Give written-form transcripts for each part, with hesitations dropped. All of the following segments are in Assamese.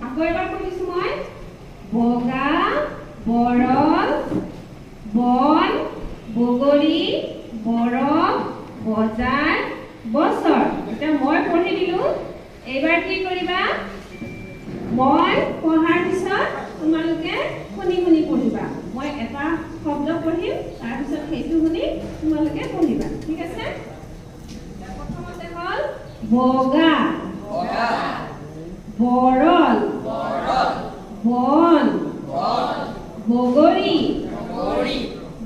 আকৌ এবাৰ কৈছো মই বগা বৰল বন বগৰী বৰফ বজাৰ বছৰ এটা মই পঢ়ি দিলো এইবাৰ কি কৰিবা মই পঢ়াৰ পিছত তোমালোকে শুনি শুনি পঢ়িবা মই এটা শব্দ পঢ়িম তাৰ পিছত সেইটো শুনি তোমালোকে পঢ়িবা ঠিক আছে প্ৰথমতে হল বগা বগা বৰল বৰল বন বন বগৰী বগৰী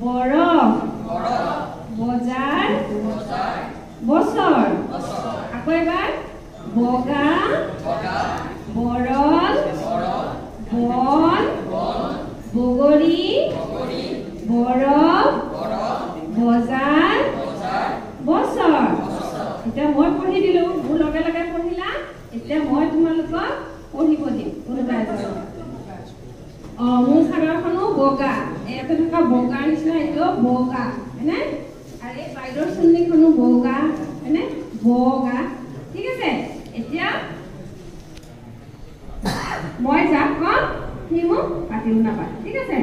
বৰফ বৰফ বজাৰ বজাৰ বছৰ বছৰ আকৌ এবাৰ বগা বগা বৰল বৰল বন বন বগৰী বগৰী বৰফ বৰফ বজাৰ বজাৰ বছৰ এটা মই পঢ়ি দিলো মোৰ লগে লগে পঢ়িলা এতিয়া মই তোমালোকক পঢ়িব দিম কোনোবা এজন মোৰ খাগৰখনো বগা ইয়াতে থকা বগা নিচিনা এইটো বগা হয়নে আৰু এই বাইদেউৰ চুন্নিখনো বগা হয়নে বগা ঠিক আছে এতিয়া মই যাক কম সি মোক পাতিও নাপায় ঠিক আছে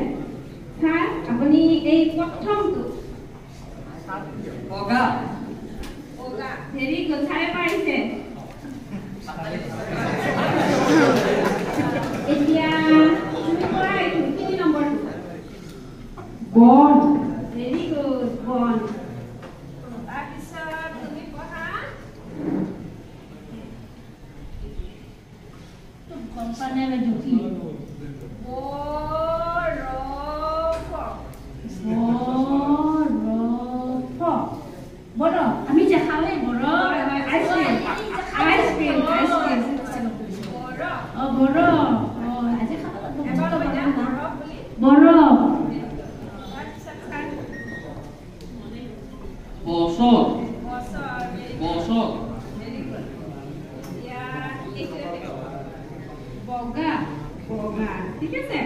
স্যাৰ আপুনি এই প্ৰথমটো বগা বগা ভেৰি গুড স্যাৰে পাৰিছে এতিয়া তুমি কৰা এইটো তিনি নম্বৰটো বন ভেৰি গুড বন তাৰপিছত তুমি পঢ়া কোম্পানী में जुटी বড় আমি যে খাওয়ে বড় আইসক্রিম বড় ও বড় ও আজি খাব এবাৰ বড় বুলি বড় বছৰ বছৰ বছৰ ভেৰি গুড বগা বগা ঠিক আছে